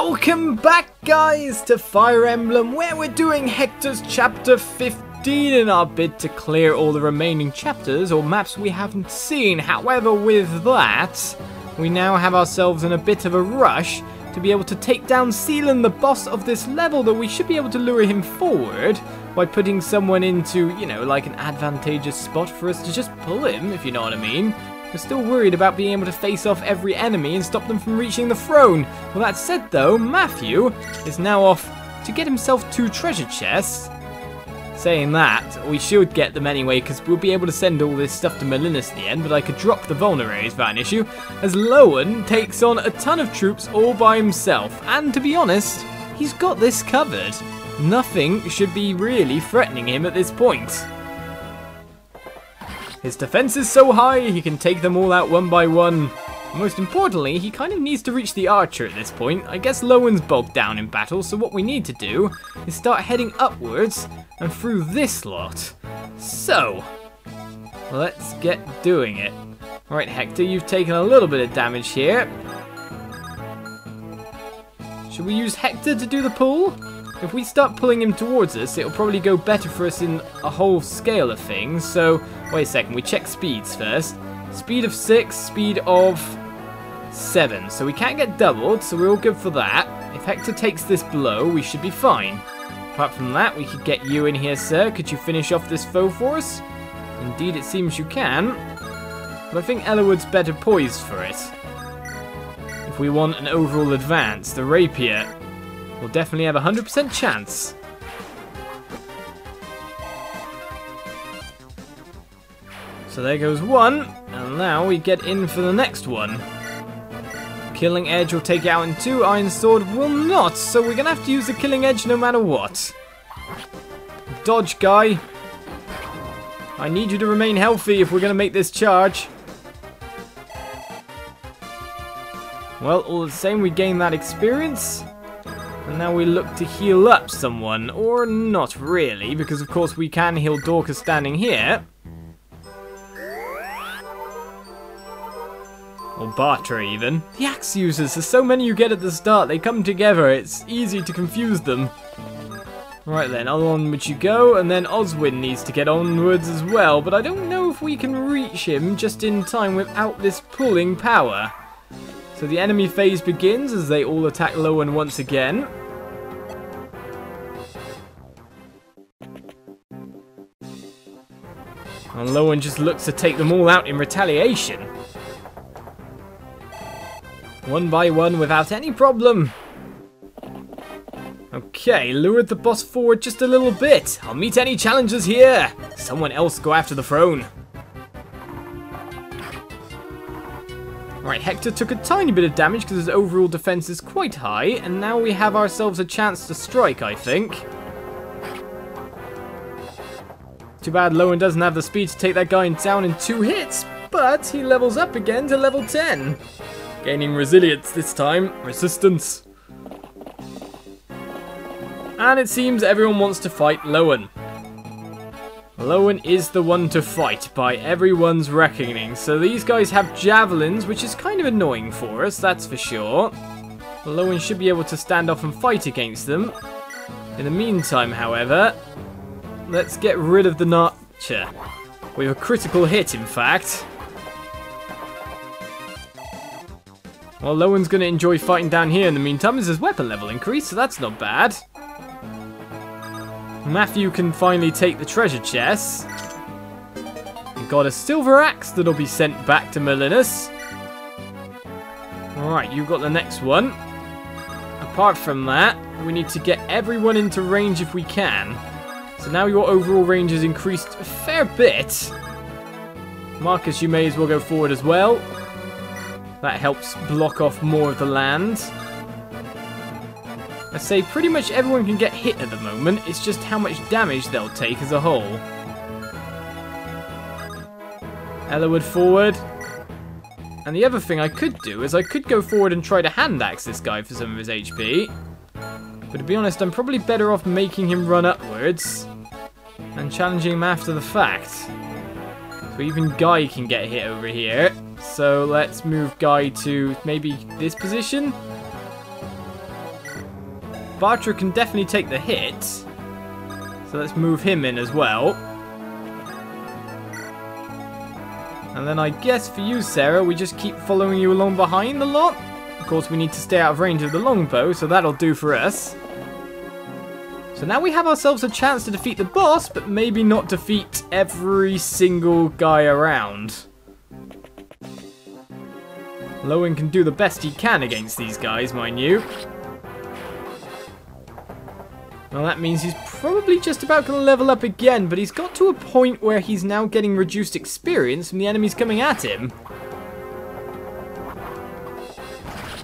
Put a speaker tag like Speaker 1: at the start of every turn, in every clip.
Speaker 1: Welcome back, guys, to Fire Emblem, where we're doing Hector's chapter 15 in our bid to clear all the remaining chapters or maps we haven't seen. However, with that, we now have ourselves in a bit of a rush to be able to take down Sealen, the boss of this level, though we should be able to lure him forward by putting someone into, you know, like an advantageous spot for us to just pull him, if you know what I mean. We're still worried about being able to face off every enemy and stop them from reaching the throne. Well, that said though, Matthew is now off to get himself 2 treasure chests. Saying that, we should get them anyway, because we'll be able to send all this stuff to Molinis at the end, but I could drop the vulneraries without an issue, as Lowen takes on a ton of troops all by himself. And to be honest, he's got this covered. Nothing should be really threatening him at this point. His defense is so high, he can take them all out one by one. Most importantly, he kind of needs to reach the archer at this point. I guess Lowen's bogged down in battle, so what we need to do is start heading upwards and through this lot. So, let's get doing it. Alright, Hector, you've taken a little bit of damage here. Should we use Hector to do the pull? If we start pulling him towards us, it'll probably go better for us in a whole scale of things. So, wait a second, we check speeds first. Speed of 6, speed of 7. So we can't get doubled, so we're all good for that. If Hector takes this blow, we should be fine. Apart from that, we could get you in here, sir. Could you finish off this foe for us? Indeed, it seems you can. But I think Ellawood's better poised for it. If we want an overall advance, the rapier will definitely have a 100% chance. So there goes one, and now we get in for the next one. Killing Edge will take it out in 2, Iron Sword will not, so we're gonna have to use the Killing Edge no matter what. Dodge, guy. I need you to remain healthy if we're gonna make this charge. Well, all the same, we gain that experience. And now we look to heal up someone, or not really, because of course we can heal Dorcas standing here. Or Bartra even. The axe users, there's so many you get at the start, they come together, it's easy to confuse them. Right then, onward you go, and then Oswin needs to get onwards as well, but I don't know if we can reach him just in time without this pulling power. So the enemy phase begins as they all attack Lowen once again. And Lowen just looks to take them all out in retaliation. One by one without any problem. Okay, lured the boss forward just a little bit. I'll meet any challengers here. Someone else go after the throne. Alright, Hector took a tiny bit of damage because his overall defense is quite high. And now we have ourselves a chance to strike, I think. Too bad Lowen doesn't have the speed to take that guy down in 2 hits. But he levels up again to level 10. Gaining resilience this time. Resistance. And it seems everyone wants to fight Lowen. Lowen is the one to fight by everyone's reckoning. So these guys have javelins, which is kind of annoying for us, that's for sure. Lowen should be able to stand off and fight against them. In the meantime, however, let's get rid of the archer. With a critical hit, in fact. Well, Lowen's going to enjoy fighting down here in the meantime as his weapon level increased, so that's not bad. Matthew can finally take the treasure chest. We've got a silver axe that'll be sent back to Molinis. Alright, you've got the next one. Apart from that, we need to get everyone into range if we can. So now your overall range has increased a fair bit. Marcus, you may as well go forward as well. That helps block off more of the land. I say pretty much everyone can get hit at the moment, it's just how much damage they'll take as a whole. Ellawood forward. And the other thing I could do is I could go forward and try to hand axe this guy for some of his HP. But to be honest, I'm probably better off making him run upwards and challenging him after the fact. So even Guy can get hit over here. So let's move Guy to maybe this position. Bartra can definitely take the hit. So let's move him in as well. And then I guess for you, Sarah, we just keep following you along behind a lot. Of course, we need to stay out of range of the longbow, so that'll do for us. So now we have ourselves a chance to defeat the boss, but maybe not defeat every single guy around. Lowen can do the best he can against these guys, mind you. Well, that means he's probably just about going to level up again, but he's got to a point where he's now getting reduced experience from the enemies coming at him.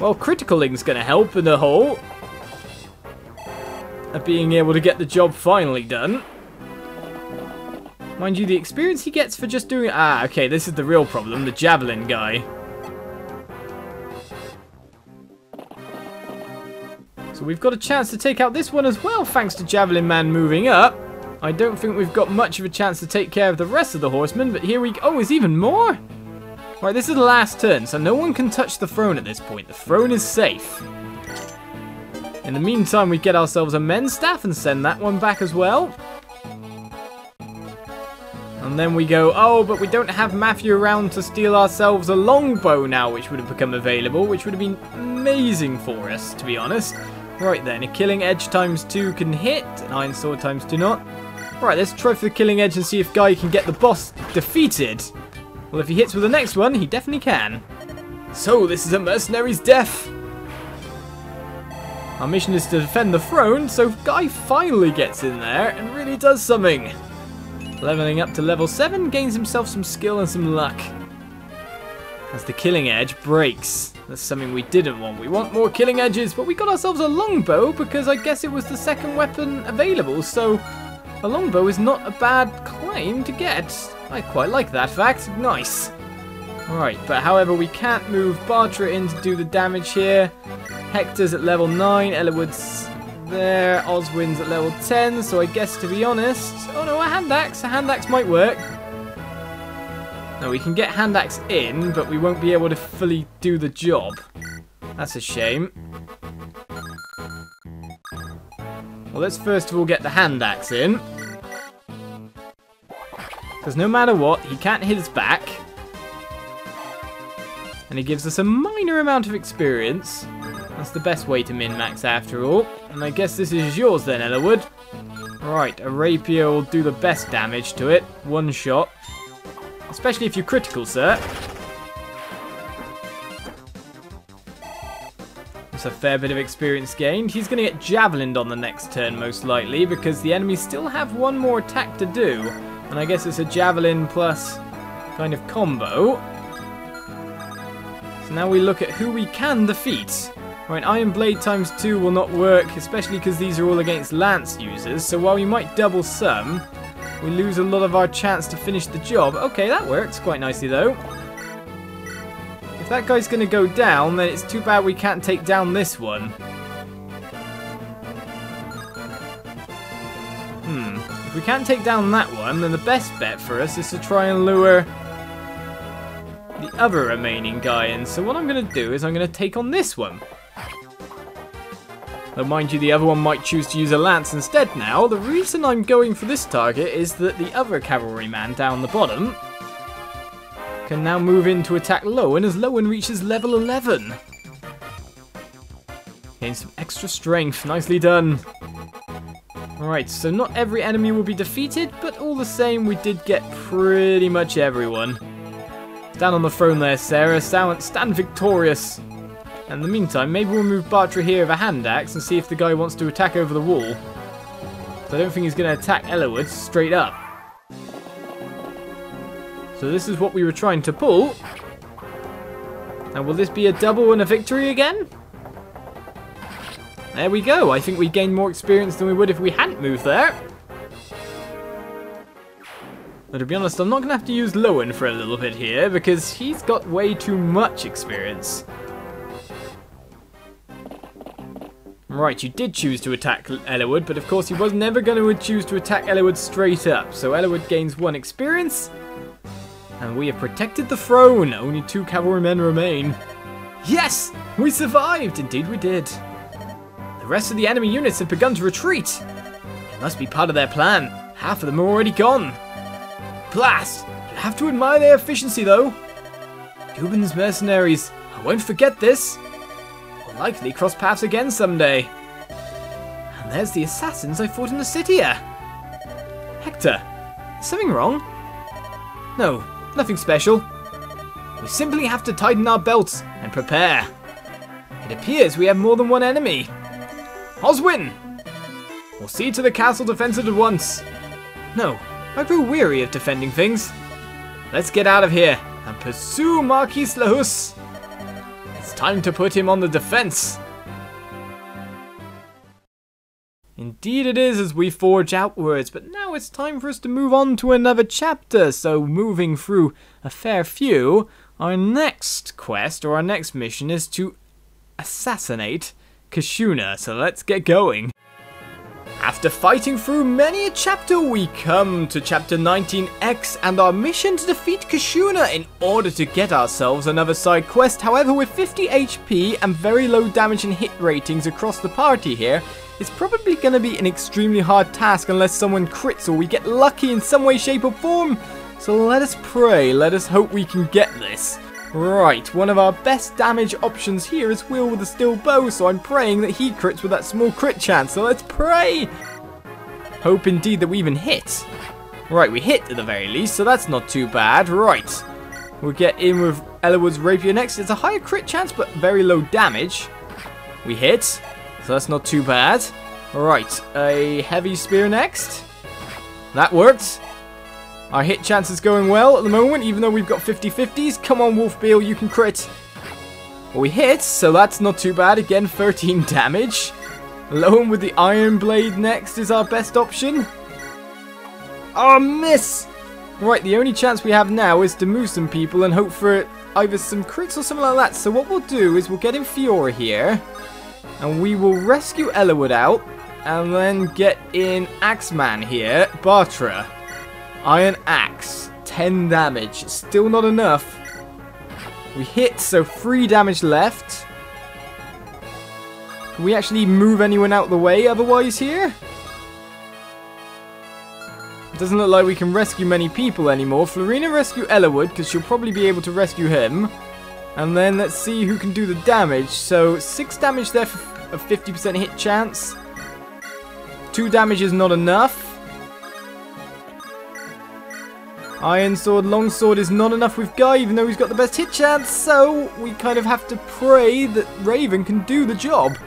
Speaker 1: Well, Criticaling's going to help in the whole of being able to get the job finally done. Mind you, the experience he gets for just doing... Ah, okay, this is the real problem, the Javelin guy. So we've got a chance to take out this one as well, thanks to Javelin Man moving up. I don't think we've got much of a chance to take care of the rest of the horsemen, but here we go. Oh, there's even more? Right, this is the last turn, so no one can touch the throne at this point. The throne is safe. In the meantime, we get ourselves a men's staff and send that one back as well. And then we go, oh, but we don't have Matthew around to steal ourselves a longbow now, which would have become available, which would have been amazing for us, to be honest. Right then, a killing edge ×2 can hit, an iron sword ×2 not. Right, let's try for the killing edge and see if Guy can get the boss defeated. Well, if he hits with the next one, he definitely can. So, this is a mercenary's death. Our mission is to defend the throne, so Guy finally gets in there and really does something. Leveling up to level 7, gains himself some skill and some luck. As the killing edge breaks. That's something we didn't want. We want more killing edges, but we got ourselves a longbow because I guess it was the second weapon available, so a longbow is not a bad claim to get. I quite like that fact. Nice. Alright, but however, we can't move Bartra in to do the damage here. Hector's at level 9, Eliwood's there, Oswin's at level 10, so I guess to be honest... Oh no, a hand axe might work. No, we can get hand axe in, but we won't be able to fully do the job. That's a shame. Well, let's first of all get the hand axe in. Because no matter what, he can't hit us back. And he gives us a minor amount of experience. That's the best way to min-max after all. And I guess this is yours then, Eliwood. Right, a rapier will do the best damage to it. One shot. Especially if you're critical, sir. That's a fair bit of experience gained. He's going to get javelined on the next turn, most likely, because the enemies still have one more attack to do. And I guess it's a javelin plus kind of combo. So now we look at who we can defeat. Right, Iron Blade ×2 will not work, especially because these are all against lance users. So while we might double some, we lose a lot of our chance to finish the job. Okay, that works quite nicely though. If that guy's going to go down, then it's too bad we can't take down this one. If we can't take down that one, then the best bet for us is to try and lure the other remaining guy in. So what I'm going to do is I'm going to take on this one. Though mind you, the other one might choose to use a lance instead now. The reason I'm going for this target is that the other cavalryman down the bottom can now move in to attack Lowen as Lowen reaches level 11. Gain some extra strength. Nicely done. Alright, so not every enemy will be defeated, but all the same, we did get pretty much everyone. Stand on the throne there, Sarah. Stand victorious. And in the meantime, maybe we'll move Bartra here with a hand axe and see if the guy wants to attack over the wall. So I don't think he's going to attack Eliwood straight up. So this is what we were trying to pull. And will this be a double and a victory again? There we go. I think we gained more experience than we would if we hadn't moved there. But to be honest, I'm not going to have to use Lowen for a little bit here because he's got way too much experience. Right, you did choose to attack Eliwood, but of course he was never going to choose to attack Eliwood straight up. So Eliwood gains 1 experience. And we have protected the throne. Only 2 cavalrymen remain. Yes! We survived! Indeed we did. The rest of the enemy units have begun to retreat. It must be part of their plan. Half of them are already gone. Blast! You have to admire their efficiency though. Cuban's mercenaries. I won't forget this. We'll likely cross paths again someday. And there's the assassins I fought in the city here. Hector, is something wrong? No, nothing special. We simply have to tighten our belts and prepare. It appears we have more than one enemy. Oswin! We'll see to the castle defenses at once. No, I grew weary of defending things. Let's get out of here and pursue Marquis Lahus. It's time to put him on the defense. Indeed it is as we forge outwards, but now it's time for us to move on to another chapter. So moving through a fair few, our next quest or our next mission is to assassinate Kishuna. So let's get going. After fighting through many a chapter, we come to chapter 19X and our mission to defeat Kishuna in order to get ourselves another side quest. However, with 50 HP and very low damage and hit ratings across the party here, it's probably going to be an extremely hard task unless someone crits or we get lucky in some way, shape or form. So let us pray, let us hope we can get this. Right, one of our best damage options here is Will with a steel bow, so I'm praying that he crits with that small crit chance, so let's pray! Hope indeed that we even hit. Right, we hit at the very least, so that's not too bad. Right, we'll get in with Eliwood's rapier next. It's a higher crit chance, but very low damage. We hit, so that's not too bad. Right, a heavy spear next. That worked. Our hit chance is going well at the moment, even though we've got 50-50s. Come on, Wolfbeal, you can crit. Well, we hit, so that's not too bad. Again, 13 damage. Lone with the Iron Blade next is our best option. Oh, miss! Right, the only chance we have now is to move some people and hope for either some crits or something like that. So what we'll do is we'll get in Fiora here, and we will rescue Eliwood out, and then get in Axeman here, Bartra. Iron Axe, 10 damage, still not enough. We hit, so 3 damage left. Can we actually move anyone out of the way otherwise here? It doesn't look like we can rescue many people anymore. Florina rescue Eliwood, because she'll probably be able to rescue him. And then let's see who can do the damage. So 6 damage there for a 50% hit chance. 2 damage is not enough. Iron Sword, Long Sword is not enough with Guy, even though he's got the best hit chance, so we kind of have to pray that Raven can do the job.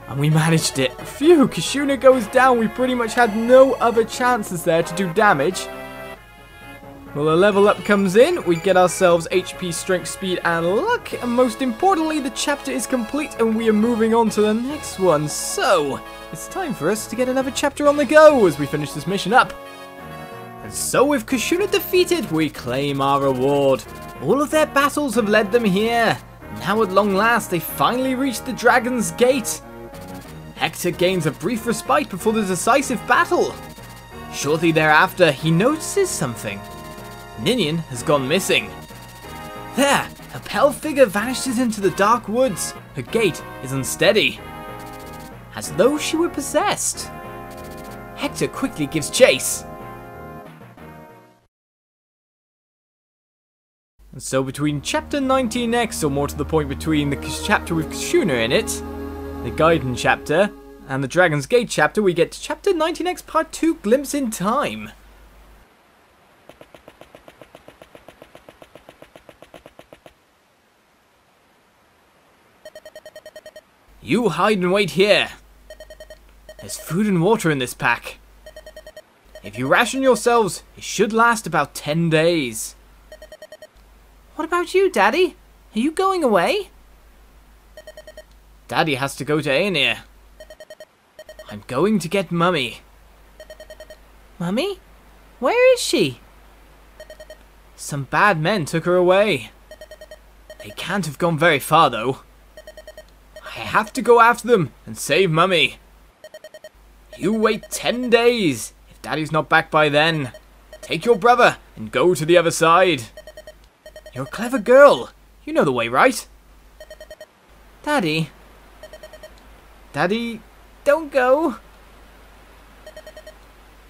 Speaker 1: And we managed it. Phew, Kishuna goes down. We pretty much had no other chances there to do damage. Well, a level up comes in. We get ourselves HP, strength, speed, and luck. And most importantly, the chapter is complete and we are moving on to the next one. So, it's time for us to get another chapter on the go as we finish this mission up. And so with Kishuna defeated, we claim our reward. All of their battles have led them here. Now at long last, they finally reach the Dragon's Gate. Hector gains a brief respite before the decisive battle. Shortly thereafter, he notices something. Ninian has gone missing. There, a pale figure vanishes into the dark woods. Her gait is unsteady, as though she were possessed. Hector quickly gives chase. And so between chapter 19X, or more to the point between the chapter with Kishuna in it, the Gaiden chapter, and the Dragon's Gate chapter, we get to chapter 19X part 2, Glimpse in Time. You hide and wait here. There's food and water in this pack. If you ration yourselves, it should last about 10 days. What about you, Daddy? Are you going away? Daddy has to go to Aenir. I'm going to get Mummy. Mummy? Where is she? Some bad men took her away. They can't have gone very far, though. I have to go after them and save Mummy. You wait 10 days. If Daddy's not back by then, take your brother and go to the other side. You're a clever girl. You know the way, right? Daddy, Daddy, don't go.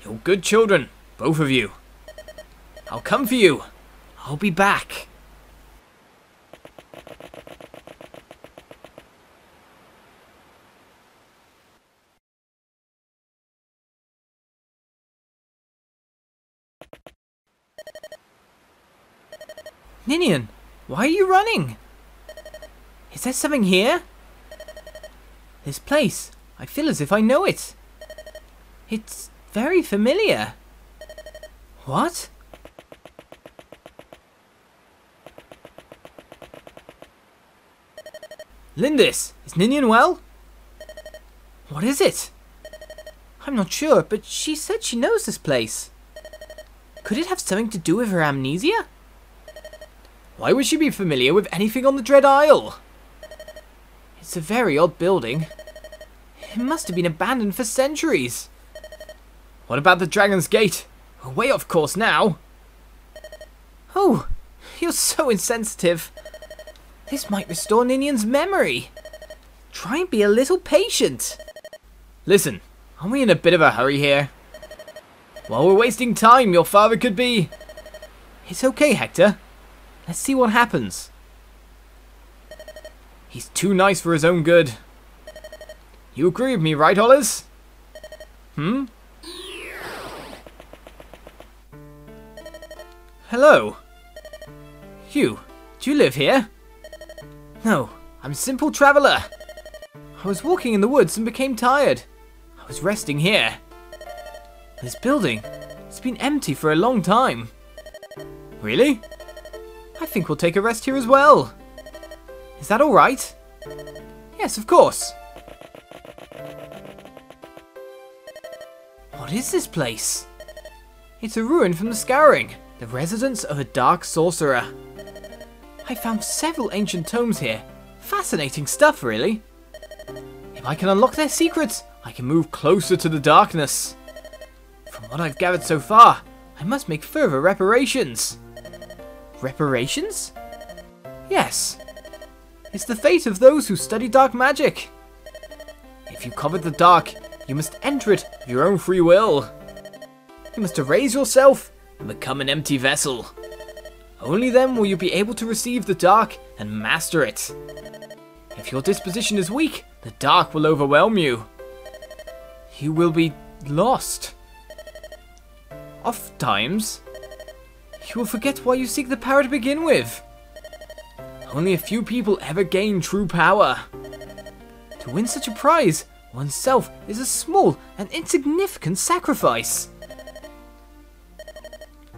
Speaker 1: You're good children, both of you. I'll come for you. I'll be back. Ninian, why are you running? Is there something here? This place, I feel as if I know it. It's very familiar. What? Lindis, is Ninian well? What is it? I'm not sure, but she said she knows this place. Could it have something to do with her amnesia? Why would she be familiar with anything on the Dread Isle? It's a very odd building. It must have been abandoned for centuries. What about the Dragon's Gate? We're way off course now. Oh, you're so insensitive. This might restore Ninian's memory. Try and be a little patient. Listen, aren't we in a bit of a hurry here? While we're wasting time, your father could be... It's okay, Hector. Let's see what happens. He's too nice for his own good. You agree with me, right, Oliz? Hmm? Hello. You, do you live here? No, I'm a simple traveller. I was walking in the woods and became tired. I was resting here. This building, it's been empty for a long time. Really? I think we'll take a rest here as well. Is that all right? Yes, of course. What is this place? It's a ruin from the Scouring, the residence of a dark sorcerer. I found several ancient tomes here. Fascinating stuff, really. If I can unlock their secrets, I can move closer to the darkness. From what I've gathered so far, I must make further reparations. Reparations? Yes. It's the fate of those who study dark magic. If you covet the dark, you must enter it of your own free will. You must erase yourself and become an empty vessel. Only then will you be able to receive the dark and master it. If your disposition is weak, the dark will overwhelm you. You will be lost. Oftentimes, you will forget why you seek the power to begin with. Only a few people ever gain true power. To win such a prize, oneself is a small and insignificant sacrifice.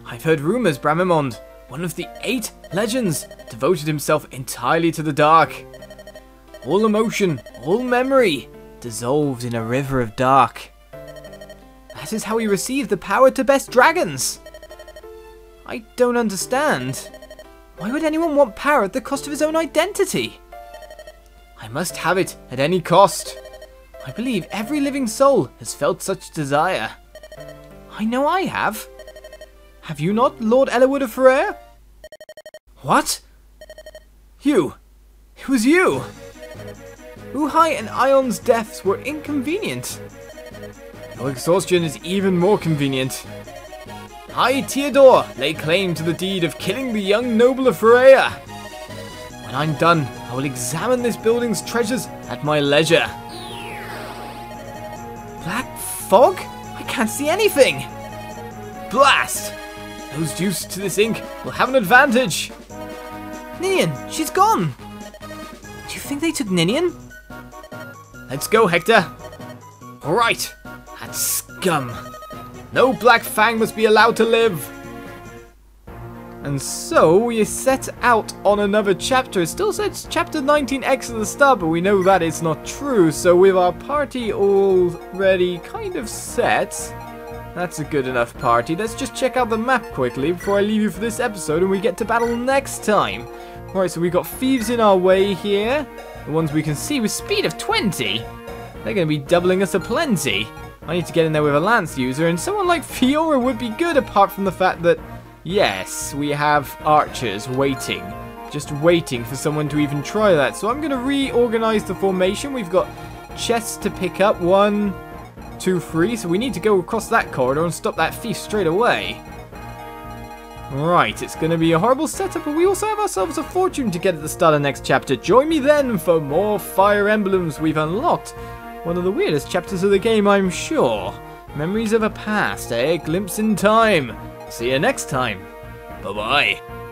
Speaker 1: I've heard rumours Bramimond, one of the 8 legends, devoted himself entirely to the dark. All emotion, all memory, dissolved in a river of dark. That is how he received the power to best dragons. I don't understand. Why would anyone want power at the cost of his own identity? I must have it at any cost. I believe every living soul has felt such desire. I know I have. Have you not, Lord Ellerwood of Ferrer? What? You? It was you! Uhai and Ion's deaths were inconvenient. Your exhaustion is even more convenient. I, Theodore, lay claim to the deed of killing the young noble of Ferrea. When I'm done, I will examine this building's treasures at my leisure. Black fog? I can't see anything! Blast! Those used to this ink will have an advantage. Ninian, she's gone! Do you think they took Ninian? Let's go, Hector. Alright, that scum. No Black Fang must be allowed to live. And so we set out on another chapter. It still says chapter 19X at the start, but we know that is not true. So with our party already kind of set, that's a good enough party. Let's just check out the map quickly before I leave you for this episode and we get to battle next time. Alright, so we've got thieves in our way here. The ones we can see with speed of 20. They're going to be doubling us aplenty. I need to get in there with a lance user, and someone like Fiora would be good, apart from the fact that, yes, we have archers waiting. Just waiting for someone to even try that. So I'm going to reorganize the formation. We've got chests to pick up. 1, 2, 3. So we need to go across that corridor and stop that thief straight away. Right, it's going to be a horrible setup, but we also have ourselves a fortune to get at the start of the next chapter. Join me then for more Fire Emblems. We've unlocked one of the weirdest chapters of the game, I'm sure. Memories of a past, eh? A glimpse in time. See you next time. Bye-bye.